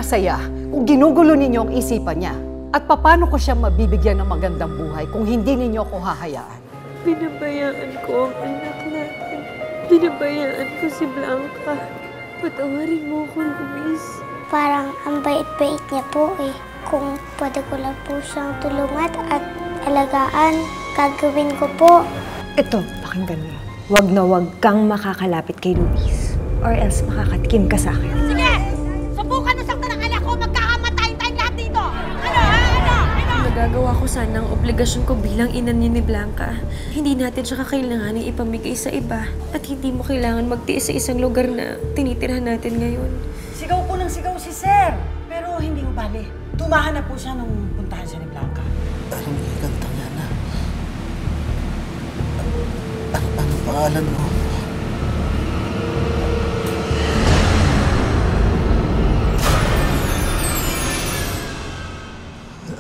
masaya kung ginugulo ninyo ang isipan niya? At paano ko siya mabibigyan ng magandang buhay kung hindi ninyo ako hahayaan? Pinabayaan ko ang anak natin. Pinabayaan ko si Blanca. Patawarin mo ko, Luis. Parang ang bait-bait niya po eh. Kung pwede ko lang po siyang tulungan at alagaan, gagawin ko po. Ito, pakinggan mo. Huwag na huwag kang makakalapit kay Luis. Or else makakatikim ka sa akin. Sige! Subukan mo sakta ng anak ko, magkakamatayang tayong lahat dito! Ano? Nagagawa ko sana ang obligasyon ko bilang ina ni Blanca. Hindi natin siya kakailanganin ipamigay sa iba. At hindi mo kailangan magtiis sa isang lugar na tinitirhan natin ngayon. Sigaw po ng sigaw si Sir. Pero hindi ubali. Tumahan na po siya nung puntahan siya ni Blanca. Anong ikantang yan na? Anong pangalan mo?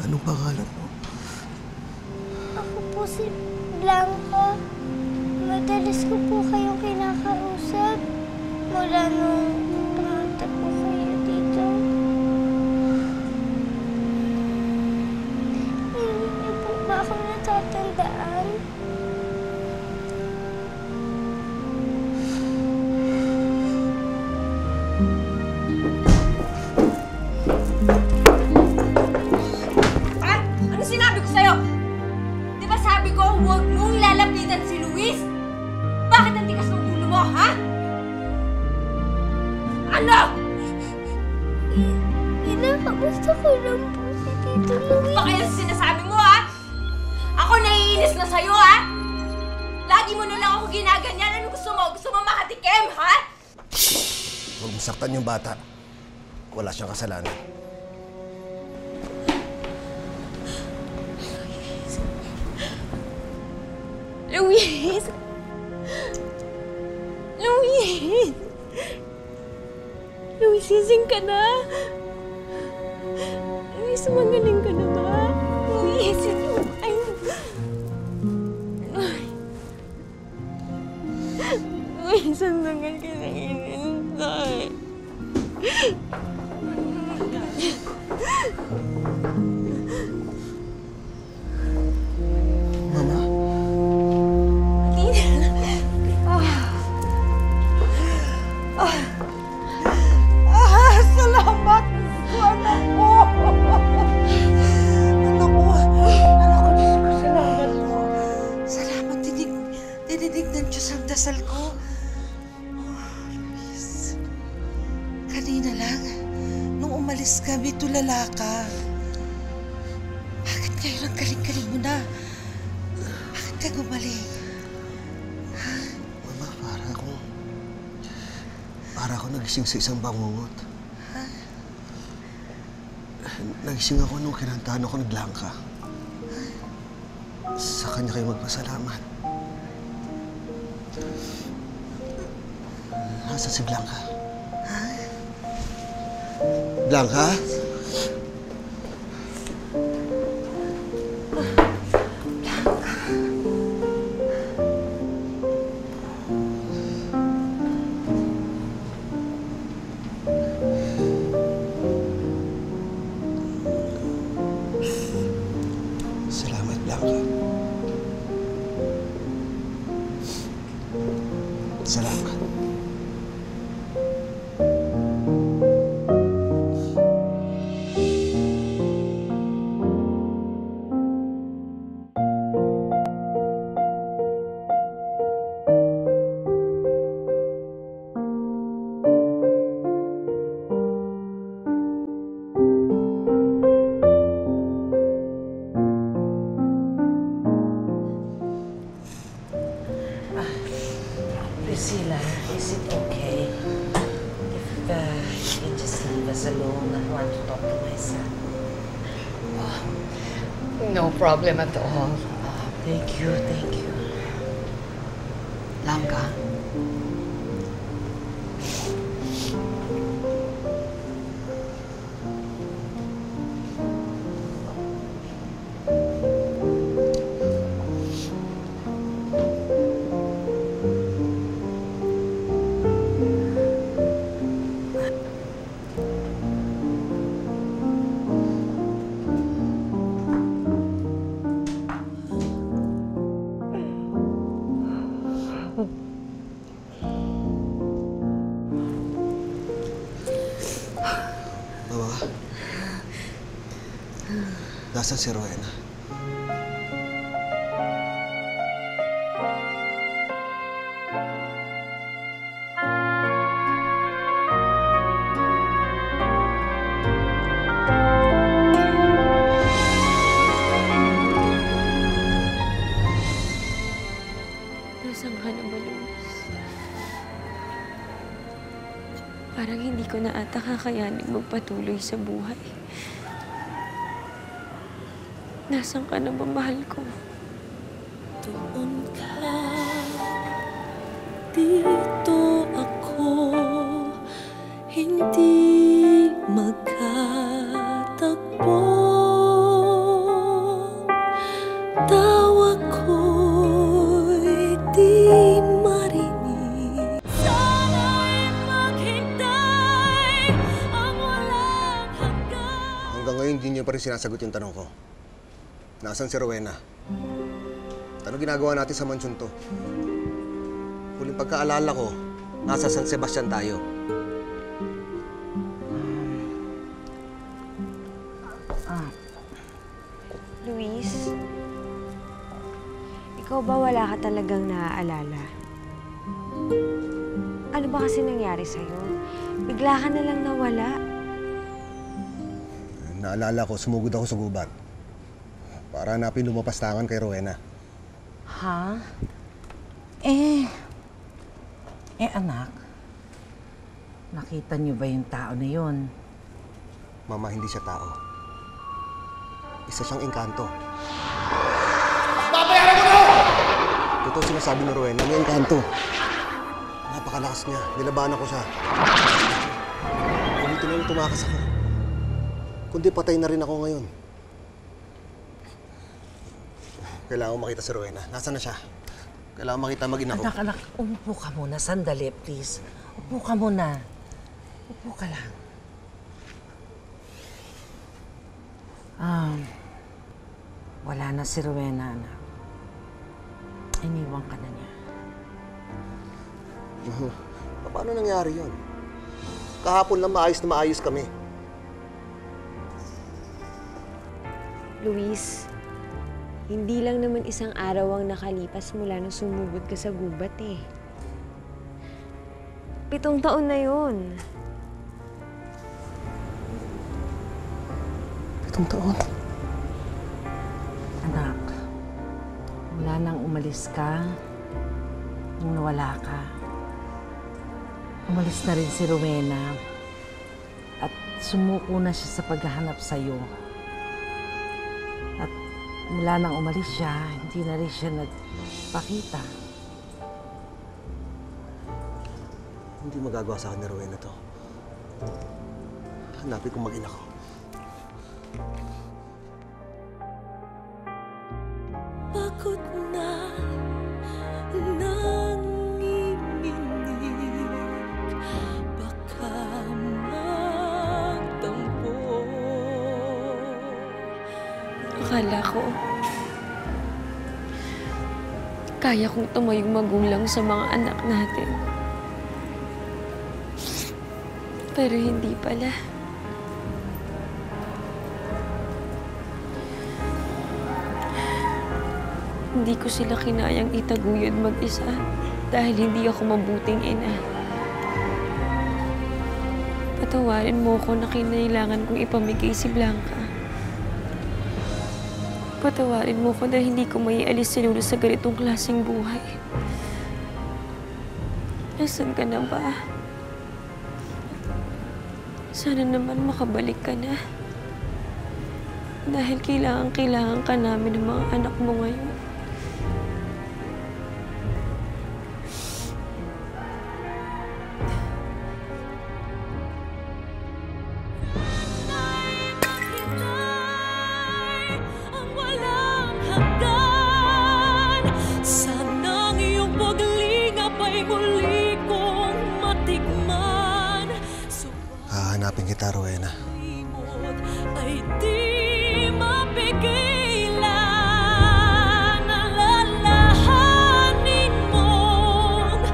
Anong pangalan mo? Ako po si Blanca. Madalas ko po kayong kinakausap. Mula nung pumunta po kayo dito. Hindi niyo po ba ako natatandaan? Ano sinabi ko sa'yo? Di ba sabi ko, huwag mong lalapitan si Luis? Bakit ang tigas ng ulo mo, ha? Ano? Inakamusta ko lang po si Tito Luis. Baka yung sinasabi mo, ha? Ako naiinis na sa'yo, ha? Lagi mo na lang ako ginaganyan. Ano gusto mo? Gusto mo makatikim, ha? Huwag mo saktan yung bata. Wala siyang kasalanan. Luis! Luis! Luis, gising ka na! Luis, magaling ka na ba? Luis, ay... Luis, ang tagal ka na inintay. Mama? Salamat po, anak ko! Anak ko, Diyos ko, salamat po. Salamat, dinidig ng Diyos ang dasal ko. Luis, kanina lang, nung umalis kami, tulala ka. Bakit ngayon ang galing-galing mo na? Bakit ka gumaling? Mama, para ako nagising sa isang bangungot. Nagising ako nung kinantahan ako ni Blanca. Sa kanya kayo magpasalamat. Nasaan si Blanca? Blanca? Salamat, Blanca. Salamat. Priscilla, is it okay if you can just leave us alone? I want to talk to my son. No problem at all. Thank you, thank you. Blanca. Nasaan si Rowena? Nasaan ka na ba, Luis? Parang hindi ko na ata kakayanin magpatuloy sa buhay. Nasaan ka na ba, mahal ko? Doon ka, dito ako, hindi magkatagpo. Tawag ko'y di marinig. Sana'y maghintay ang walang hanggan. Hanggang ngayon, hindi niyo pa rin sinasagot yung tanong ko. Nasaan si Rowena? Ano ginagawa natin sa mansyon to? Huling pagkaalala ko, nasa San Sebastian tayo. Luis, ikaw ba wala ka talagang naaalala? Ano ba kasi nangyari sa'yo? Bigla ka na lang nawala. Naalala ko, sumugod ako sa gubat. Para hanapin lumapastangan kay Rowena. Ha? Anak, nakita niyo ba yung tao na yun? Mama, hindi siya tao. Isa siyang engkanto. Babayaran mo na! Totoo sinasabi ni Rowena, may engkanto. Napakalakas niya. Nilabanan ko siya. Buti na lang tumakas ako. Kundi patay na rin ako ngayon. Kailangan ko makita si Rowena. Nasaan na siya? Kailangan makita mag-ina ko. Anak, umupo ka muna. Sandali, please. Upo ka muna. Upo ka lang. Wala na si Rowena, anak. Iniwan ka na niya. Paano nangyari yun? Kahapon lang maayos na maayos kami. Luis, hindi lang naman isang araw ang nakalipas mula nung sumugod ka sa gubat eh. 7 taon na yun. 7 taon? Anak, mula nang umalis ka, nung nawala ka, umalis na rin si Rowena at sumuko na siya sa paghahanap sa'yo. At mula nang umalis siya, hindi na rin siya nagpakita. Hindi magagawa sa akin ni Rowena to. Hanapin kong mag-ina ko. Pagod na nanginginig, baka magtampo. Akala ko, kaya kong tumayong magulang sa mga anak natin. Pero hindi pala. Hindi ko sila kinayang itaguyod mag-isa dahil hindi ako mabuting ina. Patawarin mo ko na kinailangan kong ipamigay si Blanca. Patawarin mo ko dahil hindi ko maialis si Lolo sa ganitong klaseng buhay. Nasaan ka na ba? Sana naman makabalik ka na. Dahil kailangan ka namin ng mga anak mo ngayon. Ang walang hanggan, sanang iyong paglingap ay muli kong matikman. Hahanapin kita, Rowena. Sulimot ay di mapigilan. Alalahanin mong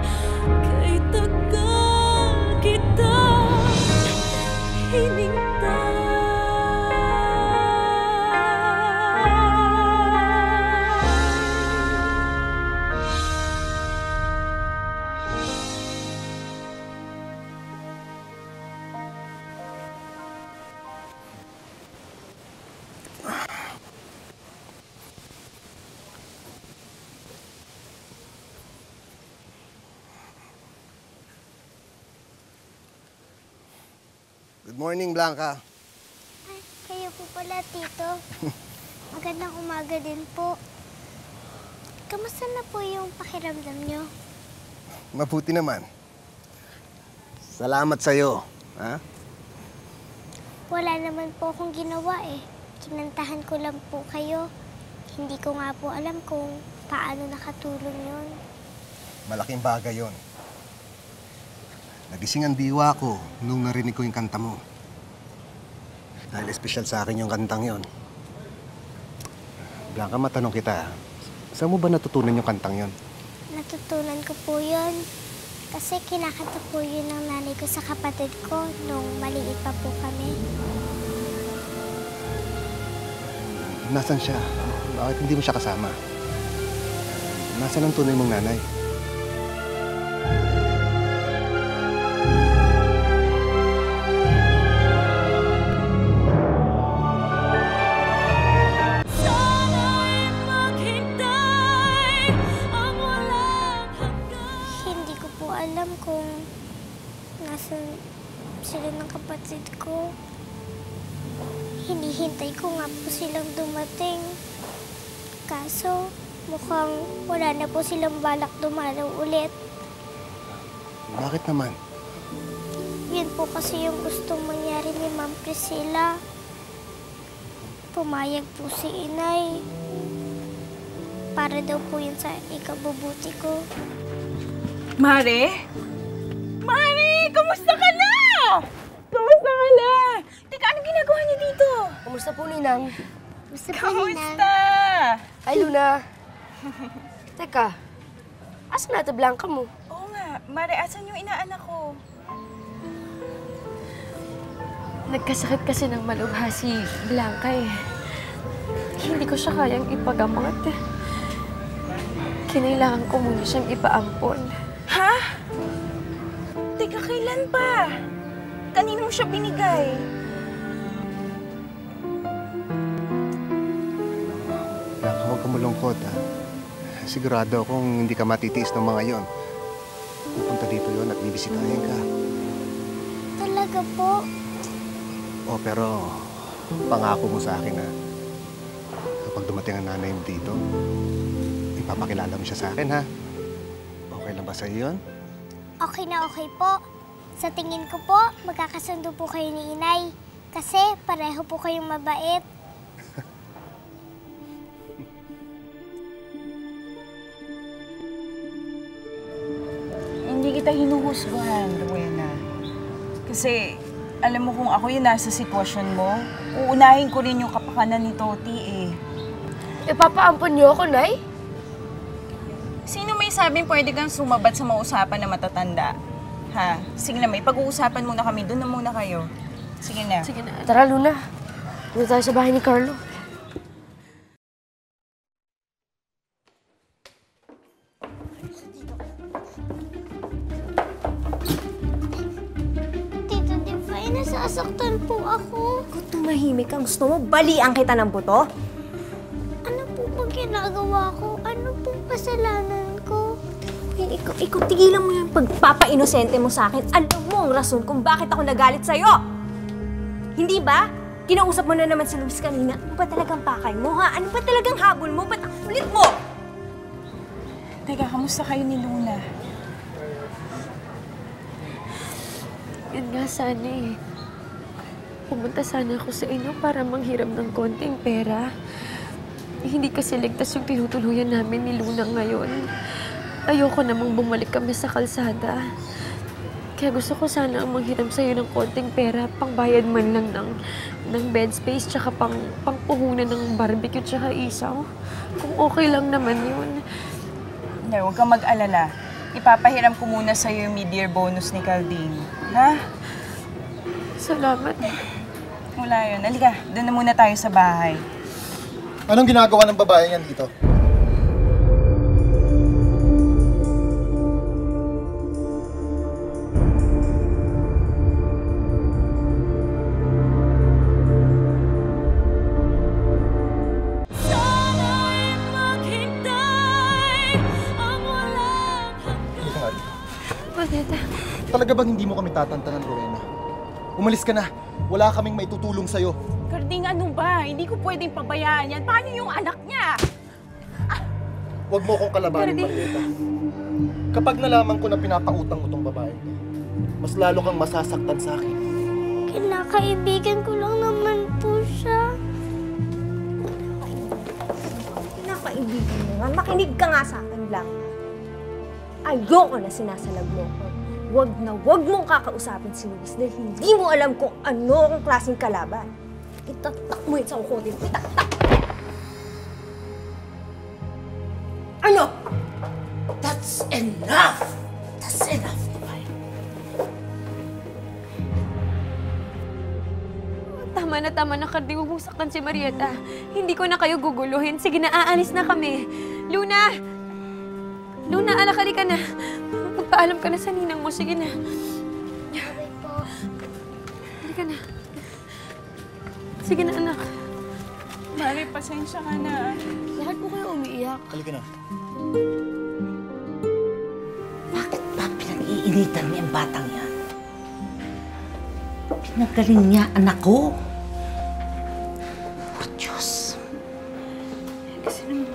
kay tagal kita hinintay. Good morning, Blanca. Ay, kayo po pala, Tito. Magandang umaga din po. Kamusta na po yung pakiramdam nyo? Mabuti naman. Salamat sa'yo. Ha? Wala naman po akong ginawa eh. Kinantahan ko lang po kayo. Hindi ko nga po alam kung paano nakatulong yun. Malaking bagay yon. Nagising ang diwa ko nung narinig ko yung kanta mo. Dahil espesyal sa akin yung kantang yon. Blanca, matanong kita, saan mo ba natutunan yung kantang yon? Natutunan ko po yun. Kasi kinakanta po yun ng nanay ko sa kapatid ko nung maliit pa po kami. Nasaan siya? Bakit hindi mo siya kasama? Nasaan ang tunay mong nanay? Sana'y maghintay ang walang hanggan. Hindi ko po alam kung nasan sila ng kapatid ko. Hinihintay ko nga po silang dumating. Kaso, mukhang wala na po silang balak dumalaw ulit. Bakit naman? Yun po kasi yung gustong mangyari ni Ma'am Priscilla. Pumayag po si Inay. Para daw po yun sa ikabubuti ko. Mare? Mare, kumusta ka na? Kumusta ka na? Teka, anong ginagawa niyo dito? Kumusta po, Ninang? Gusto po ni Nan. Kamusta? Ay, Luna. Teka, asan na ito Blanca mo? Oo nga, Mare, asan yung inaanak ko? Nagkasakit kasi ng malubha si Blanca eh. Hindi ko siya kayang ipagamot. Kinailangan ko muna siyang ipaampon. Ha? Teka, kailan pa? Kanino mo siya binigay? Blanca, huwag ka malungkot, ha? Sigurado akong hindi ka matitiis ng mga yon. Pupunta dito yon at bibisitahin ka. Talaga po? Oh, pero pangako mo sa akin, ha? Kapag dumating ang nanay mo dito, ipapakilala mo siya sa akin, ha? Okay lang ba sa'yo yun? Okay na okay po. Sa tingin ko po, magkakasundo po kayo ni Inay. Kasi pareho po kayong mabait. Hindi kita hinuhusgahan, Rowena. Kasi alam mo kung ako yung nasa sitwasyon mo, uunahin ko rin yung kapakanan ni Toti eh. Ipapaampon niyo ako, Nay? Sino may sabing pwede kang sumabat sa mga usapan na matatanda? Ha? Sige na, may pag-uusapan muna kami. Doon na muna kayo. Sige na. Sige na. Tara, Luna. Doon tayo sa bahay ni Carlo. Tito Divine, nasasaktan po ako. Kung tumahimik ang gusto mo, balian kita ng buto? Ano po ba ginagawa ko? Ano po kasalanan ko? Ikaw, tigilan mo yung pagpapa-inosente mo sa akin. Alam mo ang rason kung bakit ako nagalit sa'yo. Hindi ba? Kinausap mo na naman si Luis kanina. Ano ba talagang pakay mo, ha? Ano ba talagang habol mo? Ba't ang kulit mo? Teka, kamusta kayo ni Luna? Yun nga sana eh. Pumunta sana ako sa inyo para manghiram ng konting pera. Hindi kasi ligtas yung tinutuluyan namin ni Luna ngayon. Ayoko namang bumalik kami sa kalsada. Kaya gusto ko sana ang manghiram sa'yo ng konting pera, pangbayad man lang ng bed space, tsaka pangpuhunan ng barbecue, tsaka isaw. Kung okay lang naman yun. Hindi, huwag kang mag-alala. Ipapahiram ko muna sa'yo yung mid-year bonus ni Caldine. Ha? Salamat. Wala yun. Halika, doon na muna tayo sa bahay. Anong ginagawa ng babae yan dito? Sana'y maghintay ang walang hanggan. Halika nga dito. Bakit? Talaga bang hindi mo kami tatantanan, Rowena? Umalis ka na. Wala kaming maitutulong sa'yo. Garding, ano ba? Hindi ko pwedeng pabayaan yan. Paano yung anak niya? Huwag mo akong kalabanin, Garding. Marieta. Kapag nalaman ko na pinapautang mo tong babae to, mas lalo kang masasaktan sa akin. Kinakaibigan ko lang naman po siya. Pinakaibigan mo nga. Makinig ka nga sa akin lang. Ayoko na sinasalag mo ko. Huwag mong kakausapin si Luis dahil hindi mo alam kung ano ang klaseng kalaban. Itatak mo yun sa ukotin. Itatak! Ano? That's enough! That's enough, Divine. Tama na, Karding. Huwag mong saktan si Marieta. Hindi ko na kayo guguluhin. Sige na, aalis na kami. Luna! Luna, anak, halika na. Magpaalam ka na sa ninang mo. Sige na. Okay po. Halika na. Sige na, anak. Mari, pasensya ka na. Lahat po kayo umiiyak. Halika na. Bakit ba pinag-iinitan niya ang batang yan? Pinagaling niya anak ko. Oh, Diyos. Kasi naman,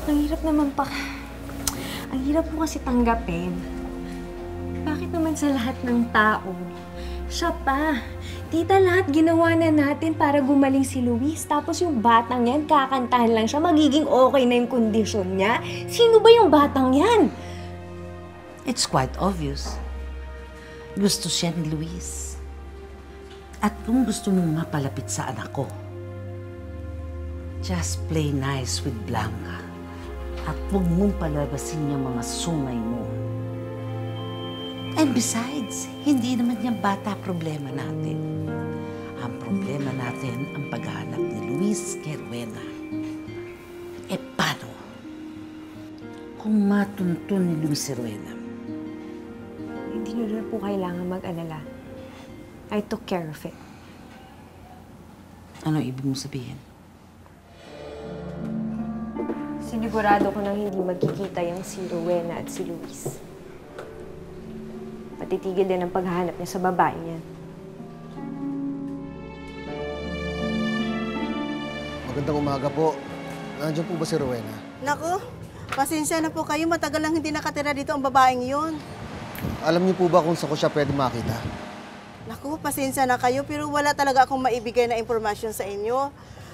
ang hirap naman pa. Ang hirap mo kasi tanggapin. Bakit naman sa lahat ng tao? Siya pa. Tita, lahat ginawa na natin para gumaling si Luis. Tapos yung batang yan, kakantahan lang siya. Magiging okay na yung kondisyon niya. Sino ba yung batang yan? It's quite obvious. Gusto siya ni Luis. At kung gusto mong mapalapit sa anak ko, just play nice with Blanca. At huwag mong palabasin yung mga sungay mo. And besides, hindi naman yung bata problema natin. Ang problema natin ang paghahanap ni Luis kay Rowena. E paano kung matuntun ni Luis si Rowena? Hindi nyo na po kailangan mag-alala. I took care of it. Ano ibig mo sabihin? Sinigurado ko nang hindi magkikita yung si Rowena at si Luis. Patitigil din ang paghahanap niya sa babae niya. Magandang umaga po. Nandiyan po ba si Rowena? Naku, pasensya na po kayo. Matagal lang hindi nakatira dito ang babaeng yun. Alam niyo po ba kung saan ko siya pwede makita? Naku, pasensya na kayo pero wala talaga akong maibigay na impormasyon sa inyo.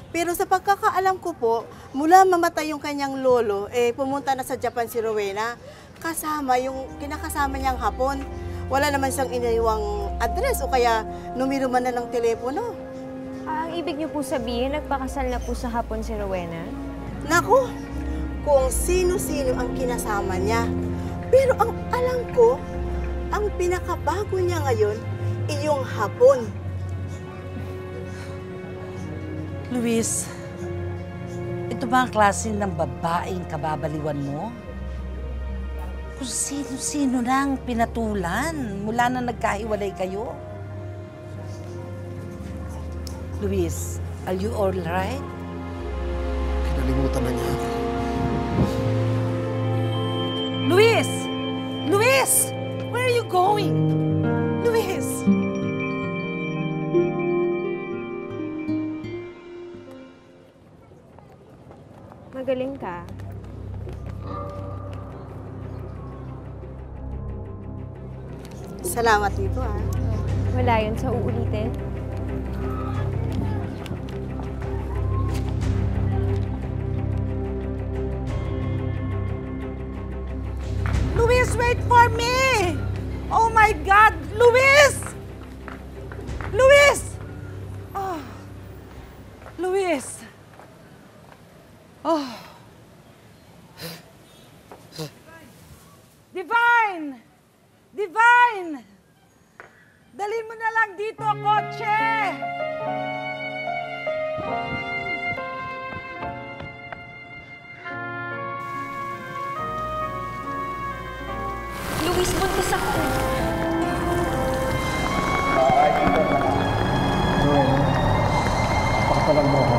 Pero sa pagkakaalam ko po, mula mamatay yung kanyang lolo, pumunta na sa Japan si Rowena. Kasama yung kinakasama niyang hapon. Wala naman siyang iniwang address o kaya numero man na ng telepono. Ang ibig niyo po sabihin, nagpakasal na po sa hapon si Rowena? Naku, kung sino-sino ang kinasama niya. Pero ang alam ko, ang pinakabago niya ngayon, iyong hapon. Luis, ito ba ang klase ng babaeng kababaliwan mo? Kung sino-sino lang pinatulan mula na nagkahiwalay kayo. Luis, are you all right? Kinalimutan na niya ako. Luis! Luis! Where are you going? Luis! Magaling ka. Salamat dito ah. Wala yun sa uulitin. Luis, wait for me! Oh my God! Luis! Luis! Oh. Luis! Oh. Divine! Divine! Dalhin mo na lang dito, kotse! Luis, buntis ako. Rowena, pakasalan mo ako.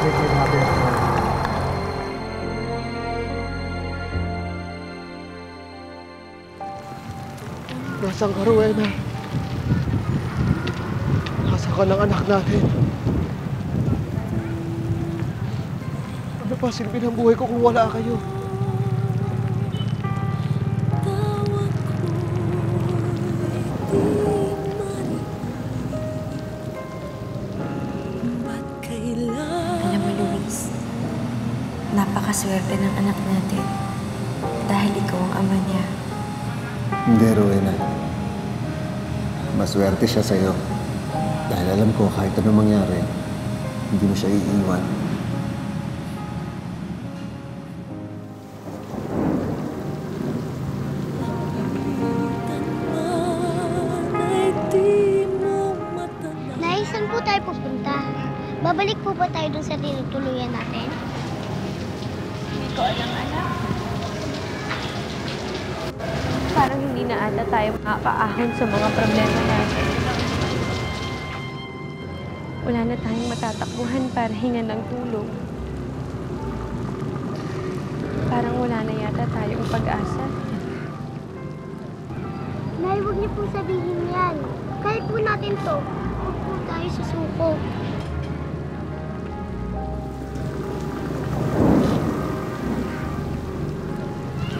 Bigyan natin ako. Nasaan ka, Rowena? ka ng anak natin. Ano pa silbi ng buhay ko kung wala kayo? Alam mo, Luis, napakaswerte ng anak natin dahil ikaw ang ama niya. Hindi, Rowena. Maswerte siya sa'yo. Dahil alam ko, kahit anong mangyari, hindi mo siya iiwan. Nay, saan po tayo pupunta? Babalik po ba tayo dun sa tinutuluyan natin? Hindi ko alam, anak. Parang hindi na ata tayo makakaahon sa mga problema natin. Wala na tayong matatakbuhan para hingan ng tulong. Parang wala na yata tayong pag-asa. Nay, huwag niyo po sabihin yan. Kaya po natin to. Huwag po tayo susuko.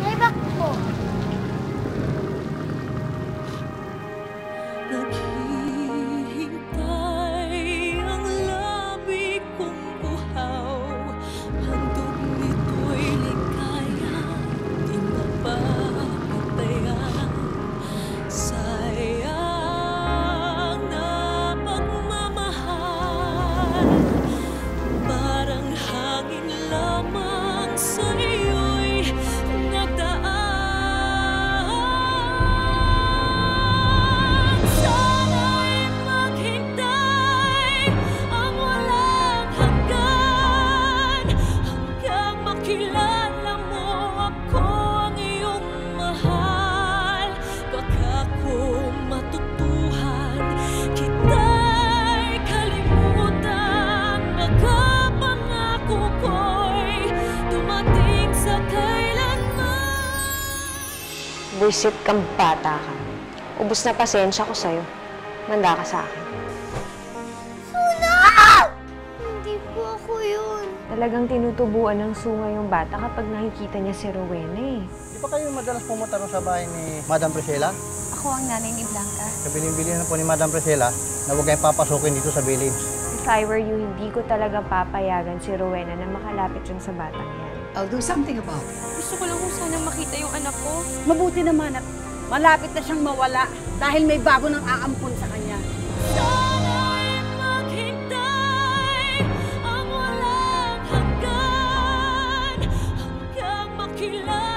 Nay, bakit po? Naghihintay ang labi kong uhaw. Handog nito'y ligaya, di mapapatayan. Sayang na pagmamahal, parang hangin lamang sa iyo'y nagdaan. Sana'y maghintay ang walang hanggan, hanggang makilala mo ako ang iyong mahal. Baka kung matutuhan kita'y kalimutan, baka pangako ko'y dumating sa kailanman. Buisit kang bata ka. Ubus na pasensya ko sa'yo. Manda ka sa akin. Hindi po ako yun. Talagang tinutubuan ng sunga yung bata kapag nakikita niya si Rowena eh. Di ba kayo madalas pumunta rin sa bahay ni Madam Priscilla? Ako ang nanay ni Blanca. Kabiling-bili na po ni Madam Priscilla na huwag kayong papasukin dito sa village. If I were you, hindi ko talaga papayagan si Rowena na makalapit dyan sa batang yan. I'll do something about it. Gusto ko lang kung sana makita yung anak ko. Mabuti naman at malapit na siyang mawala dahil may bago nang aampon sa kanya. Sana'y maghintay ang walang hanggan, hanggang makilala